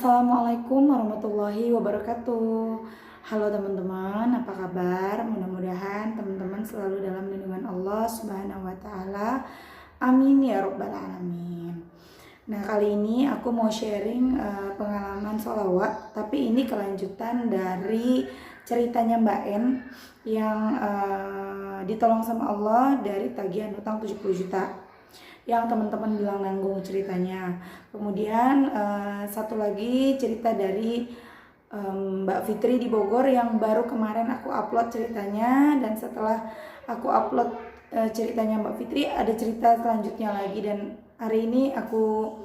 Assalamualaikum warahmatullahi wabarakatuh. Halo teman-teman, apa kabar? Mudah-mudahan teman-teman selalu dalam lindungan Allah Subhanahu wa taala. Amin ya rabbal alamin. Nah, kali ini aku mau sharing pengalaman sholawat, tapi ini kelanjutan dari ceritanya Mbak En yang ditolong sama Allah dari tagihan hutang 70 juta. Yang teman-teman bilang nanggung ceritanya. Kemudian satu lagi cerita dari Mbak Fitri di Bogor yang baru kemarin aku upload ceritanya, dan setelah aku upload ceritanya Mbak Fitri ada cerita selanjutnya lagi, dan hari ini aku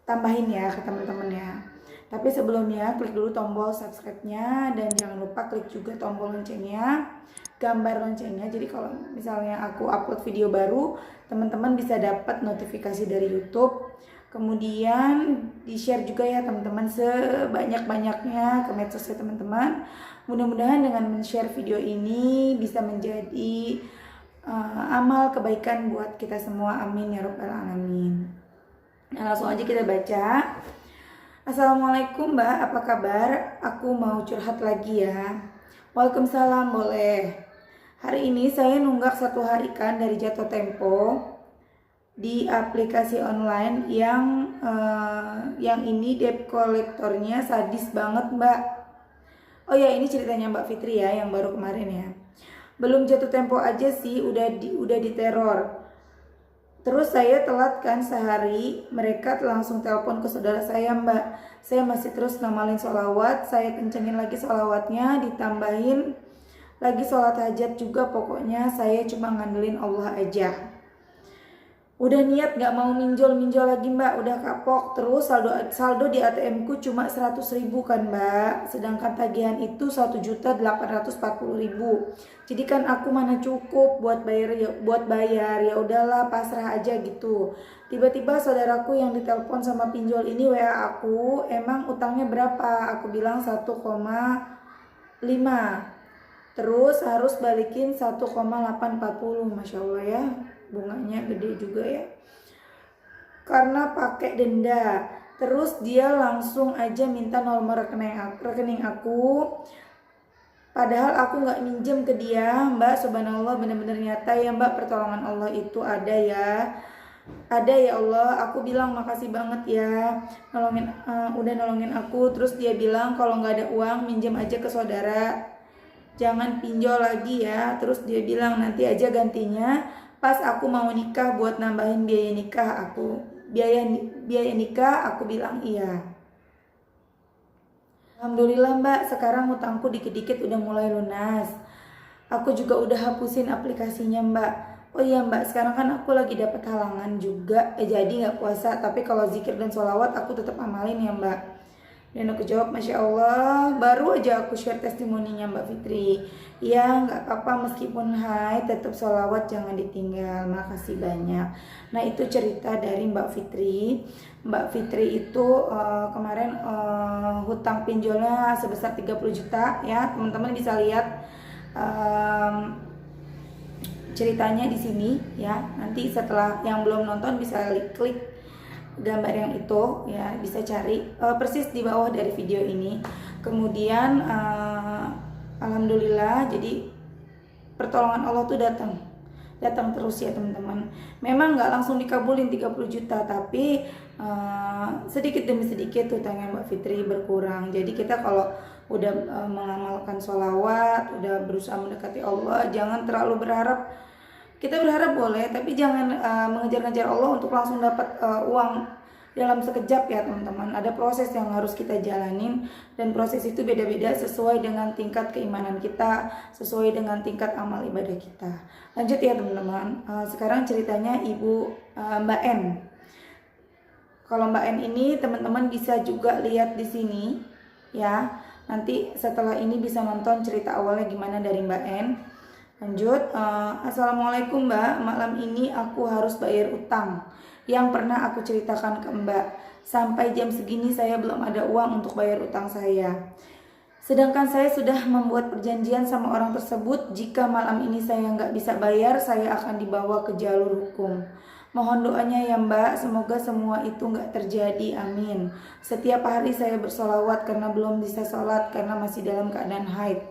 tambahin ya ke teman-teman ya. Tapi sebelumnya klik dulu tombol subscribe-nya dan jangan lupa klik juga tombol loncengnya, gambar loncengnya. Jadi kalau misalnya aku upload video baru, teman-teman bisa dapat notifikasi dari YouTube. Kemudian di-share juga ya teman-teman sebanyak-banyaknya ke medsosnya teman-teman. Mudah-mudahan dengan men-share video ini bisa menjadi amal kebaikan buat kita semua. Amin ya rabbal alamin. Nah, langsung aja kita baca. Assalamualaikum Mbak, apa kabar? Aku mau curhat lagi ya. Waalaikumsalam, boleh. Hari ini saya nunggak 1 hari kan dari Jatuh Tempo di aplikasi online yang ini debt kolektornya sadis banget Mbak. Oh ya, ini ceritanya Mbak Fitri ya yang baru kemarin ya. Belum jatuh tempo aja sih udah diteror. Terus saya telat kan sehari, mereka langsung telepon ke saudara saya Mbak. Saya masih terus ngamalin sholawat, saya kencengin lagi sholawatnya, ditambahin lagi sholat hajat juga, pokoknya saya cuma ngandelin Allah aja. Udah niat gak mau minjol lagi Mbak, udah kapok. Terus saldo di ATM ku cuma 100.000 kan Mbak, sedangkan tagihan itu 1.840.000. Jadi kan aku mana cukup buat bayar, ya udahlah pasrah aja gitu. Tiba-tiba saudaraku yang ditelepon sama pinjol ini WA aku, emang utangnya berapa? Aku bilang 1,5. Terus harus balikin 1,840. Masya Allah ya, bunganya gede juga ya, karena pakai denda. Terus dia langsung aja minta nomor rekening aku, padahal aku nggak minjem ke dia Mbak. Subhanallah, bener-bener nyata ya Mbak, pertolongan Allah itu ada ya. Ada ya Allah. Aku bilang makasih banget ya udah nolongin aku. Terus dia bilang kalau nggak ada uang minjem aja ke saudara, jangan pinjol lagi ya. Terus dia bilang nanti aja gantinya pas aku mau nikah buat nambahin biaya nikah aku. Biaya nikah aku bilang iya. Alhamdulillah Mbak, sekarang hutangku dikit-dikit udah mulai lunas. Aku juga udah hapusin aplikasinya Mbak. Oh iya Mbak, sekarang kan aku lagi dapat halangan juga, jadi nggak puasa. Tapi kalau zikir dan sholawat aku tetap amalin ya Mbak. Dan aku jawab, Masya Allah, baru aja aku share testimoninya Mbak Fitri. Ya nggak apa-apa, meskipun haid tetap sholawat jangan ditinggal. Makasih banyak. Nah, itu cerita dari Mbak Fitri. Mbak Fitri itu kemarin hutang pinjolnya sebesar 30 juta ya. Teman-teman bisa lihat ceritanya di sini ya. Nanti setelah yang belum nonton bisa klik gambar yang itu ya, bisa cari persis di bawah dari video ini. Kemudian alhamdulillah, jadi pertolongan Allah tuh datang terus ya teman-teman. Memang nggak langsung dikabulin 30 juta, tapi sedikit demi sedikit hutangnya Mbak Fitri berkurang. Jadi kita kalau udah mengamalkan sholawat, udah berusaha mendekati Allah, jangan terlalu berharap. Kita berharap boleh, tapi jangan mengejar-ngejar Allah untuk langsung dapat uang dalam sekejap ya teman-teman. Ada proses yang harus kita jalanin, dan proses itu beda-beda sesuai dengan tingkat keimanan kita, sesuai dengan tingkat amal ibadah kita. Lanjut ya teman-teman. Sekarang ceritanya Ibu Mbak En. Kalau Mbak En ini teman-teman bisa juga lihat di sini ya. Nanti setelah ini bisa nonton cerita awalnya gimana dari Mbak En. Lanjut, Assalamualaikum Mbak, malam ini aku harus bayar utang yang pernah aku ceritakan ke Mbak. Sampai jam segini saya belum ada uang untuk bayar utang saya. Sedangkan saya sudah membuat perjanjian sama orang tersebut, jika malam ini saya nggak bisa bayar, saya akan dibawa ke jalur hukum. Mohon doanya ya Mbak, semoga semua itu nggak terjadi, amin. Setiap hari saya bersolawat karena belum bisa sholat karena masih dalam keadaan haid.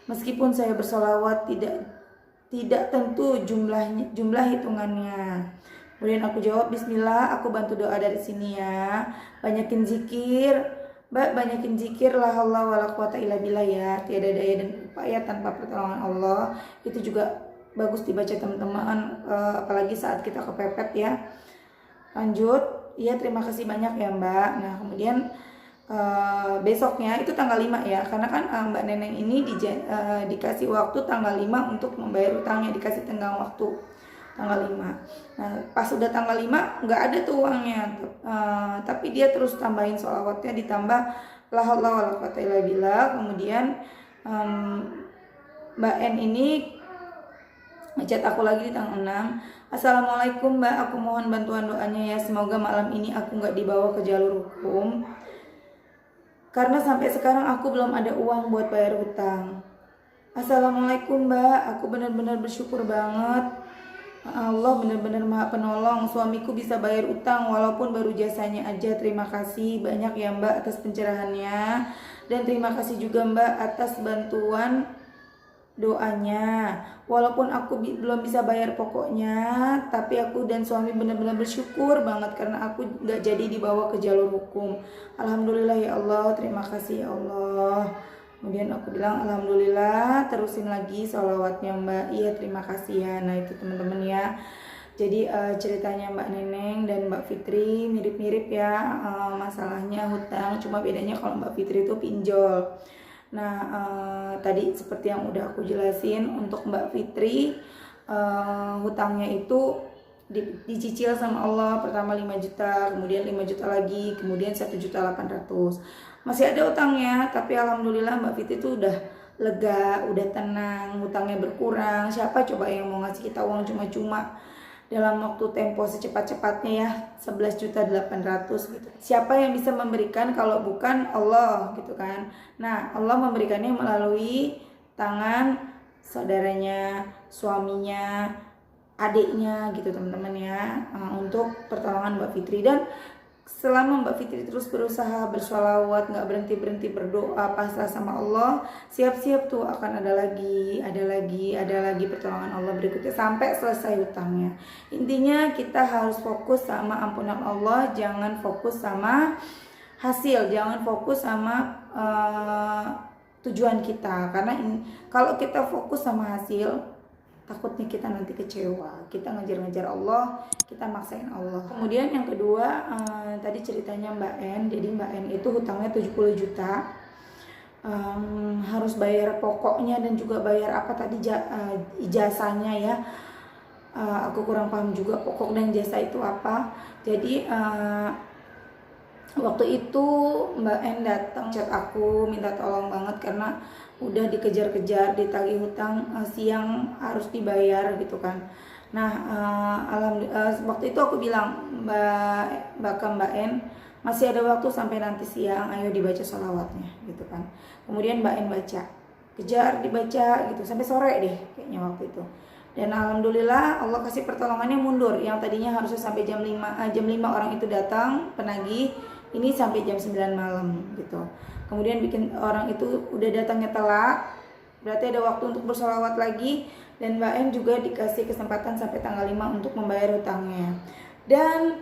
Meskipun saya bersolawat tidak tentu jumlah hitungannya. Kemudian aku jawab, Bismillah, aku bantu doa dari sini ya. Banyakin zikir, Mbak, banyakin zikir, la haula wala quwata illa billah ya. Tiada daya dan upaya tanpa pertolongan Allah. Itu juga bagus dibaca teman-teman, apalagi saat kita kepepet ya. Lanjut, ya terima kasih banyak ya Mbak. Nah kemudian besoknya itu tanggal 5 ya, karena kan Mbak Neneng ini dikasih waktu tanggal 5 untuk membayar utangnya, dikasih tenggang waktu tanggal 5. Nah pas udah tanggal 5 nggak ada tuh uangnya, tapi dia terus tambahin sholawatnya, ditambah la haula wala quwata illa billah. Kemudian Mbak N ini ngechat aku lagi di tanggal 6. Assalamualaikum Mbak, aku mohon bantuan doanya ya, semoga malam ini aku nggak dibawa ke jalur hukum karena sampai sekarang aku belum ada uang buat bayar hutang. Assalamualaikum Mbak, aku benar-benar bersyukur banget, Allah benar-benar maha penolong, suamiku bisa bayar utang walaupun baru jasanya aja. Terima kasih banyak ya Mbak atas pencerahannya, dan terima kasih juga Mbak atas bantuan doanya. Walaupun aku belum bisa bayar pokoknya, tapi aku dan suami benar-benar bersyukur banget karena aku gak jadi dibawa ke jalur hukum. Alhamdulillah ya Allah, terima kasih ya Allah. Kemudian aku bilang alhamdulillah, terusin lagi sholawatnya Mbak. Iya terima kasih ya. Nah itu teman-teman ya, jadi ceritanya Mbak Neneng dan Mbak Fitri mirip-mirip ya, masalahnya hutang, cuma bedanya kalau Mbak Fitri itu pinjol. Nah tadi seperti yang udah aku jelasin, untuk Mbak Fitri hutangnya itu dicicil sama Allah, pertama 5 juta, kemudian 5 juta lagi, kemudian 1.800.000. Masih ada utangnya, tapi alhamdulillah Mbak Fitri itu udah lega, udah tenang, hutangnya berkurang. Siapa coba yang mau ngasih kita uang cuma-cuma dalam waktu tempo secepat-cepatnya ya, 11.800.000 gitu. Siapa yang bisa memberikan kalau bukan Allah gitu kan. Nah Allah memberikannya melalui tangan saudaranya, suaminya, adiknya gitu teman-teman ya, untuk pertolongan Mbak Fitri. Dan selama Mbak Fitri terus berusaha bersholawat, gak berhenti-berhenti berdoa, pasrah sama Allah, siap-siap tuh akan ada lagi pertolongan Allah berikutnya sampai selesai hutangnya. Intinya kita harus fokus sama ampunan Allah, jangan fokus sama hasil, jangan fokus sama tujuan kita. Karena kalau kita fokus sama hasil, takutnya kita nanti kecewa, kita ngejar-ngejar Allah, kita maksain Allah. Kemudian yang kedua, tadi ceritanya Mbak N. Jadi Mbak N itu hutangnya 70 juta, harus bayar pokoknya dan juga bayar apa tadi ijazahnya ya. Aku kurang paham juga pokok dan jasa itu apa. Jadi waktu itu Mbak N datang chat aku minta tolong banget karena udah dikejar-kejar, ditagih hutang, siang harus dibayar gitu kan. Nah alhamdulillah waktu itu aku bilang Mbak N, masih ada waktu sampai nanti siang, ayo dibaca sholawatnya gitu kan. Kemudian Mbak N baca, kejar dibaca gitu sampai sore deh kayaknya waktu itu. Dan alhamdulillah Allah kasih pertolongannya mundur, yang tadinya harusnya sampai jam 5 orang itu datang penagih, ini sampai jam 9 malam gitu. Kemudian bikin orang itu udah datangnya telat, berarti ada waktu untuk bersolawat lagi. Dan Mbak M juga dikasih kesempatan sampai tanggal 5 untuk membayar hutangnya. Dan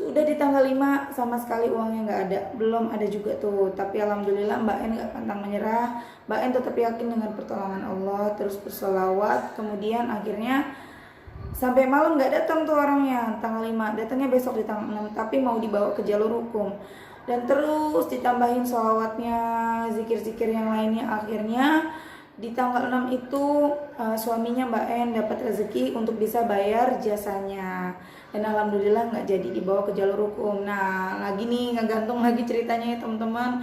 udah di tanggal 5 sama sekali uangnya nggak ada, belum ada juga tuh. Tapi alhamdulillah Mbak N nggak pantang menyerah, Mbak N tetap yakin dengan pertolongan Allah, terus bersolawat. Kemudian akhirnya sampai malam nggak datang tuh orangnya, tanggal 5, datangnya besok di tanggal 6, tapi mau dibawa ke jalur hukum. Dan terus ditambahin sholawatnya, zikir-zikir yang lainnya. Akhirnya di tanggal 6 itu suaminya Mbak N dapat rezeki untuk bisa bayar jasanya. Dan alhamdulillah nggak jadi dibawa ke jalur hukum. Nah lagi nih ngegantung lagi ceritanya ya teman-teman.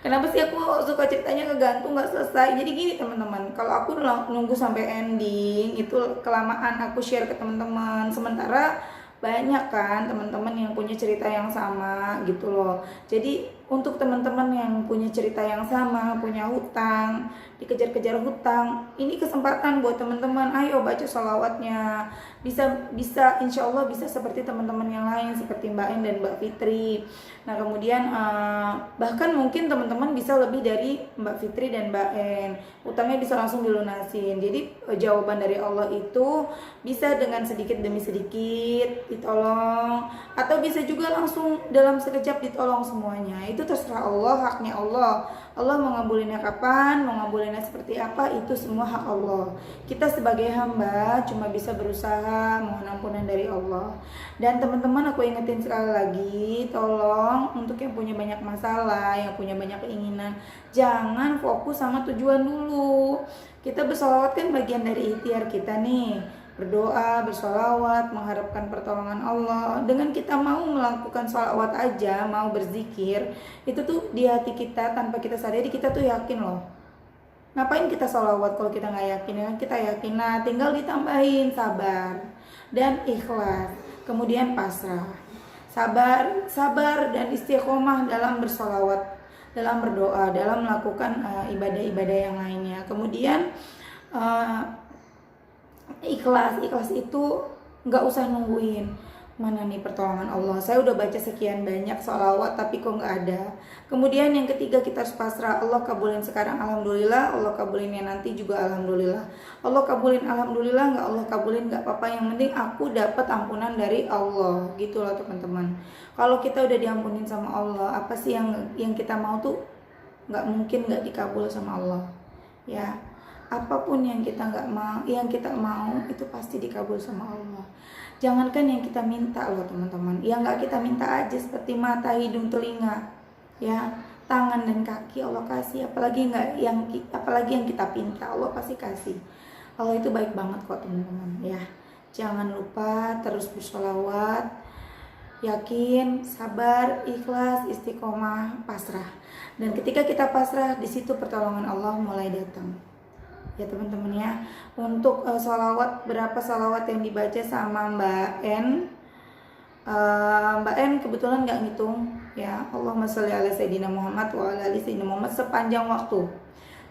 Kenapa sih aku suka ceritanya ngegantung nggak selesai? Jadi gini teman-teman, kalau aku nunggu sampai ending itu kelamaan aku share ke teman-teman. Sementara banyak kan teman-teman yang punya cerita yang sama gitu loh. Jadi untuk teman-teman yang punya cerita yang sama, punya hutang, dikejar-kejar hutang, ini kesempatan buat teman-teman. Ayo baca sholawatnya. Bisa insya Allah bisa seperti teman-teman yang lain, seperti Mbak En dan Mbak Fitri. Nah kemudian bahkan mungkin teman-teman bisa lebih dari Mbak Fitri dan Mbak En. Hutangnya bisa langsung dilunasin. Jadi jawaban dari Allah itu bisa dengan sedikit demi sedikit ditolong, atau bisa juga langsung dalam sekejap ditolong semuanya. Itu terserah Allah, haknya Allah. Allah mau ngabulinnya kapan, mau ngabulinnya seperti apa, itu semua hak Allah. Kita sebagai hamba cuma bisa berusaha mohon ampunan dari Allah. Dan teman-teman, aku ingetin sekali lagi, tolong untuk yang punya banyak masalah, yang punya banyak keinginan, jangan fokus sama tujuan dulu. Kita bersolawat kan bagian dari ikhtiar kita nih, berdoa, bersolawat, mengharapkan pertolongan Allah. Dengan kita mau melakukan sholawat aja, mau berzikir, itu tuh di hati kita tanpa kita sadari, kita tuh yakin loh. Ngapain kita sholawat kalau kita nggak yakin? Ya kita yakin. Nah tinggal ditambahin sabar dan ikhlas, kemudian pasrah. Sabar dan istiqomah dalam bersolawat, dalam berdoa, dalam melakukan ibadah-ibadah yang lainnya. Kemudian ikhlas itu nggak usah nungguin mana nih pertolongan Allah. Saya udah baca sekian banyak sholawat tapi kok nggak ada. Kemudian yang ketiga, kita harus pasrah. Allah kabulin sekarang alhamdulillah, Allah kabulinnya nanti juga alhamdulillah. Allah kabulin alhamdulillah, nggak Allah kabulin nggak apa-apa, yang penting aku dapat ampunan dari Allah. Gitu loh teman-teman. Kalau kita udah diampunin sama Allah, apa sih yang kita mau tuh nggak mungkin nggak dikabul sama Allah. Ya, apapun yang kita mau itu pasti dikabul sama Allah. Jangankan yang kita minta loh teman-teman, yang nggak kita minta aja seperti mata, hidung, telinga, ya, tangan dan kaki Allah kasih. Apalagi yang kita pinta, Allah pasti kasih. Allah itu baik banget kok teman-teman. Ya, jangan lupa terus bersolawat, yakin, sabar, ikhlas, istiqomah, pasrah. Dan ketika kita pasrah, di situ pertolongan Allah mulai datang. Ya teman-teman ya, untuk sholawat, berapa sholawat yang dibaca sama Mbak En, Mbak En kebetulan nggak ngitung ya. Allahumma sholli ala sayyidina Muhammad wa ala ali sayyidina Muhammad sepanjang waktu.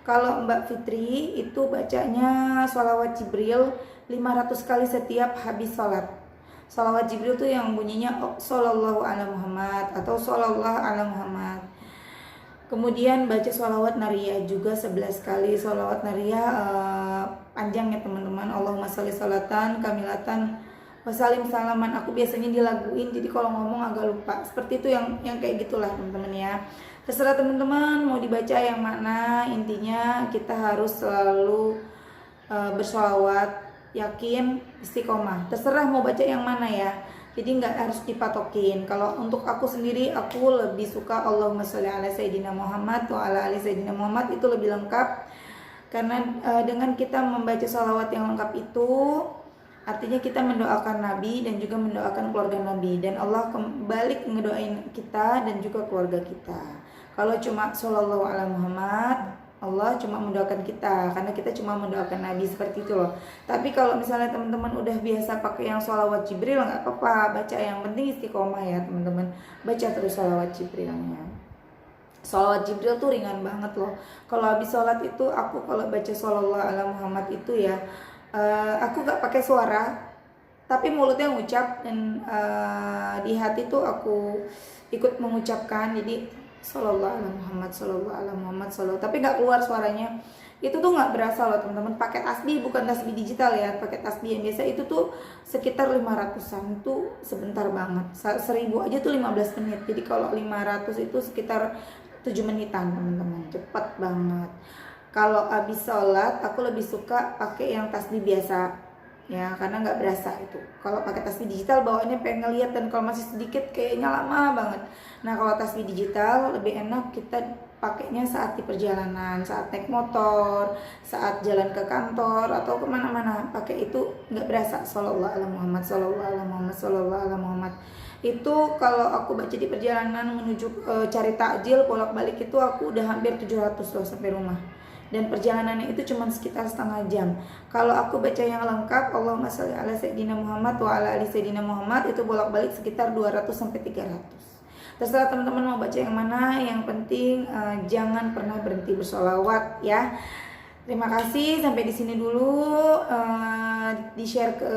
Kalau Mbak Fitri itu bacanya sholawat Jibril 500 kali setiap habis sholat. Sholawat Jibril tuh yang bunyinya Sallallahu ala Muhammad atau Sallallahu ala Muhammad. Kemudian baca sholawat nariyah juga 11 kali. Sholawat nariyah panjang ya teman-teman. Allahumma sholli sholatan kamilatan wasalim salaman. Aku biasanya dilaguin, jadi kalau ngomong agak lupa. Seperti itu yang kayak gitulah teman-teman ya. Terserah teman-teman mau dibaca yang mana. Intinya kita harus selalu bersholawat, yakin, istiqomah. Terserah mau baca yang mana ya. Jadi nggak harus dipatokin. Kalau untuk aku sendiri, aku lebih suka Allahumma sholli ala sayyidina Muhammad wa ala ali sayyidina Muhammad, itu lebih lengkap. Karena dengan kita membaca sholawat yang lengkap itu, artinya kita mendoakan Nabi dan juga mendoakan keluarga Nabi. Dan Allah kembali ngedoain kita dan juga keluarga kita. Kalau cuma shollallahu ala Muhammad, Allah cuma mendoakan kita karena kita cuma mendoakan Nabi, seperti itu loh. Tapi kalau misalnya teman-teman udah biasa pakai yang sholawat Jibril, nggak apa-apa, baca, yang penting istiqomah ya teman-teman. Baca terus sholawat Jibrilnya. Sholawat Jibril tuh ringan banget loh. Kalau habis sholat itu aku kalau baca shollallahu ala Muhammad itu ya, aku nggak pakai suara, tapi mulutnya ngucap dan di hati tuh aku ikut mengucapkan. Jadi Sallallahu ala Muhammad, sallallahu ala Muhammad, sallallahu. Tapi nggak keluar suaranya. Itu tuh nggak berasa loh teman-teman. Pakai tasbih, bukan tasbih digital ya. Pakai tasbih yang biasa itu tuh sekitar 500-an tuh sebentar banget. 1000 aja tuh 15 menit. Jadi kalau 500 itu sekitar 7 menitan teman-teman. Cepet banget. Kalau habis sholat aku lebih suka pakai yang tasbih biasa. Ya, karena nggak berasa itu. Kalau pakai tasbih digital bawaannya pengen ngeliat, dan kalau masih sedikit kayaknya lama banget. Nah, kalau tasbih digital lebih enak kita pakainya saat di perjalanan, saat naik motor, saat jalan ke kantor atau kemana-mana. Pakai itu nggak berasa. Sallallahu ala Muhammad, sallallahu ala Muhammad, sallallahu ala Muhammad. Itu kalau aku baca di perjalanan menuju cari takjil bolak-balik itu aku udah hampir 700 loh sampai rumah. Dan perjalanannya itu cuma sekitar setengah jam. Kalau aku baca yang lengkap Allahumma sholli ala sayyidina Muhammad wa ala ali sayyidina Muhammad, itu bolak-balik sekitar 200 sampai 300. Terserah teman-teman mau baca yang mana, yang penting jangan pernah berhenti bersolawat ya. Terima kasih, sampai di sini dulu. Di-share ke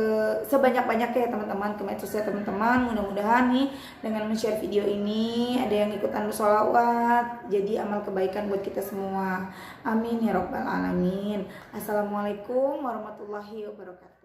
sebanyak-banyaknya ya teman-teman, ke medsosnya teman-teman. Mudah-mudahan nih dengan men-share video ini ada yang ikutan bersolawat, jadi amal kebaikan buat kita semua. Amin ya robbal alamin. Assalamualaikum warahmatullahi wabarakatuh.